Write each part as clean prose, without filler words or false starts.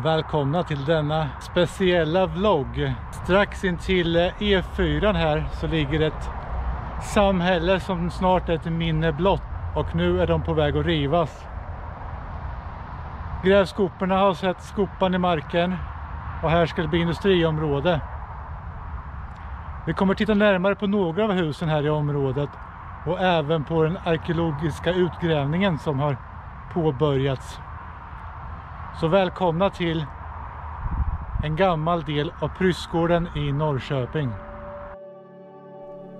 Välkomna till denna speciella vlogg. Strax in till E4 här så ligger ett samhälle som snart är ett minne blott. Och nu är de på väg att rivas. Grävskoporna har sett skopan i marken. Och här ska det bli industriområde. Vi kommer titta närmare på några av husen här i området. Och även på den arkeologiska utgrävningen som har påbörjats. Så välkomna till en gammal del av Pryssgården i Norrköping.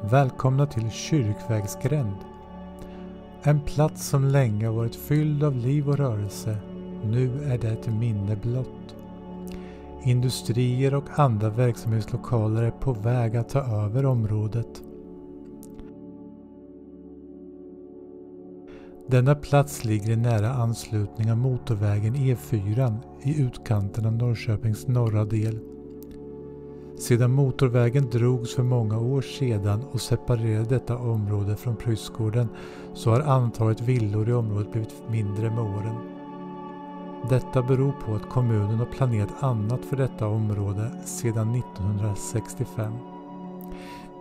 Välkomna till Kyrkvägsgränd. En plats som länge varit fylld av liv och rörelse. Nu är det ett minne blott. Industrier och andra verksamhetslokaler är på väg att ta över området. Denna plats ligger i nära anslutning av motorvägen E4 i utkanten av Norrköpings norra del. Sedan motorvägen drogs för många år sedan och separerade detta område från Pryssgården så har antalet villor i området blivit mindre med åren. Detta beror på att kommunen har planerat annat för detta område sedan 1965.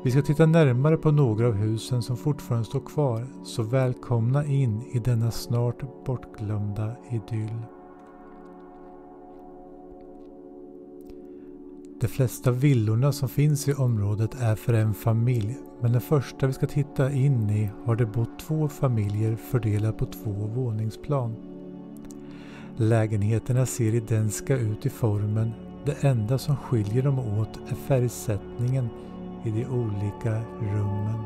Vi ska titta närmare på några av husen som fortfarande står kvar, så välkomna in i denna snart bortglömda idyll. De flesta villorna som finns i området är för en familj, men den första vi ska titta in i har det bott 2 familjer fördelat på 2 våningsplan. Lägenheterna ser identiska ut i formen, det enda som skiljer dem åt är färgsättningen i de olika rummen.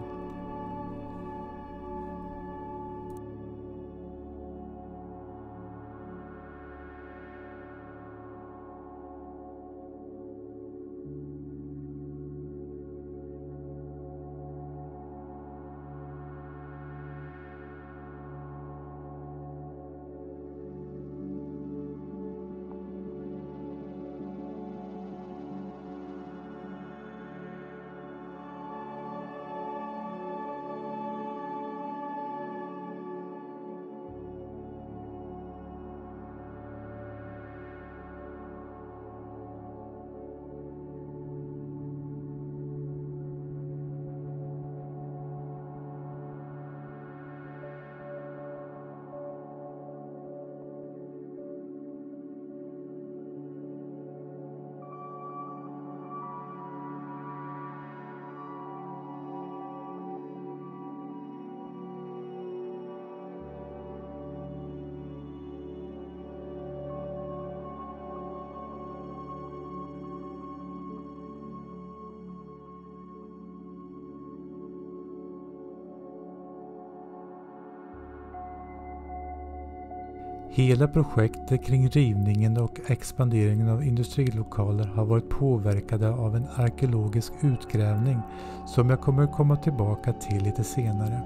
Hela projektet kring rivningen och expanderingen av industrilokaler har varit påverkade av en arkeologisk utgrävning som jag kommer komma tillbaka till lite senare.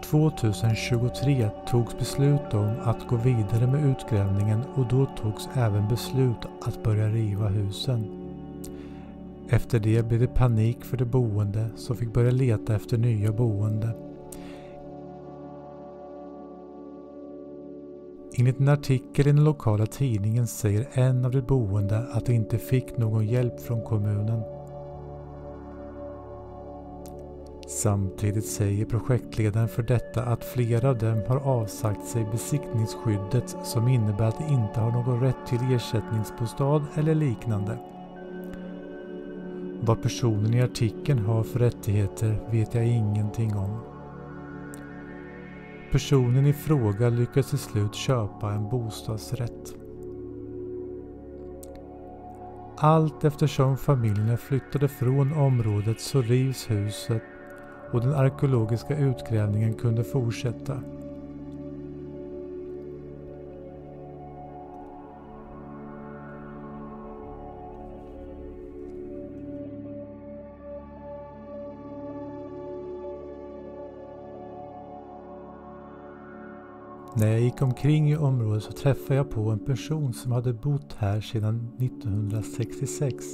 2023 togs beslut om att gå vidare med utgrävningen och då togs även beslut att börja riva husen. Efter det blev det panik för de boende som fick börja leta efter nya boende. Enligt en artikel i den lokala tidningen säger en av de boende att de inte fick någon hjälp från kommunen. Samtidigt säger projektledaren för detta att flera av dem har avsagt sig besittningsskyddet som innebär att de inte har någon rätt till ersättningsbostad eller liknande. Vad personen i artikeln har för rättigheter vet jag ingenting om. Personen i fråga lyckas till slut köpa en bostadsrätt. Allt eftersom familjerna flyttade från området så rivs huset och den arkeologiska utgrävningen kunde fortsätta. När jag gick omkring i området så träffade jag på en person som hade bott här sedan 1966.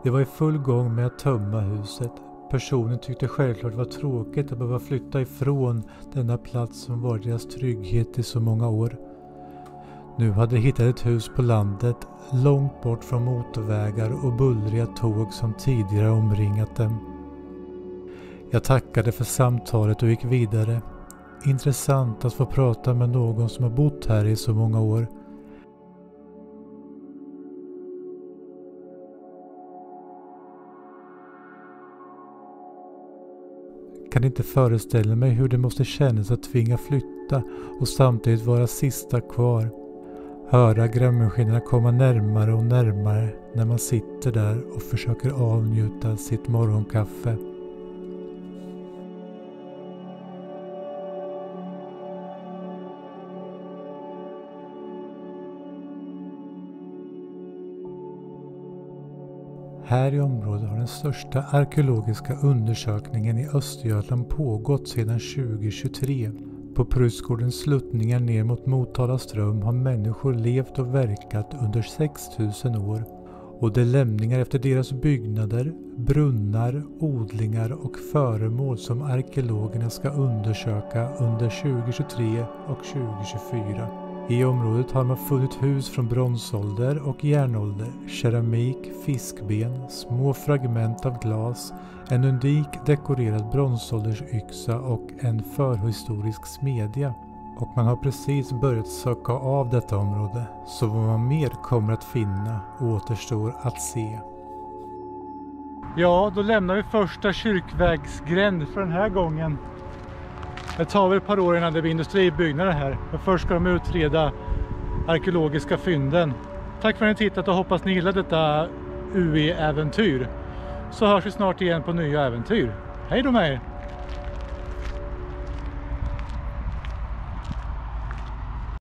Det var i full gång med att tömma huset. Personen tyckte självklart det var tråkigt att behöva flytta ifrån denna plats som var deras trygghet i så många år. Nu hade de hittat ett hus på landet, långt bort från motorvägar och bullriga tåg som tidigare omringat dem. Jag tackade för samtalet och gick vidare. Intressant att få prata med någon som har bott här i så många år. Kan inte föreställa mig hur det måste kännas att tvinga flytta och samtidigt vara sista kvar. Höra grävmaskinerna komma närmare och närmare när man sitter där och försöker avnjuta sitt morgonkaffe. Här i området har den största arkeologiska undersökningen i Östergötland pågått sedan 2023. På Prydsgårdens sluttningar ner mot Motala ström har människor levt och verkat under 6000 år. Och de lämningar efter deras byggnader, brunnar, odlingar och föremål som arkeologerna ska undersöka under 2023 och 2024. I området har man funnit hus från bronsålder och järnålder, keramik, fiskben, små fragment av glas, en unik dekorerad bronsåldersyxa och en förhistorisk smedja. Och man har precis börjat söka av detta område, så vad man mer kommer att finna återstår att se. Ja, då lämnar vi första kyrkvägsgränd för den här gången. Det tar väl ett par år innan det blir industribyggnader här. Men först ska de utreda arkeologiska fynden. Tack för att ni tittat och hoppas ni gillar detta UE-äventyr. Så hörs vi snart igen på nya äventyr. Hej då med er!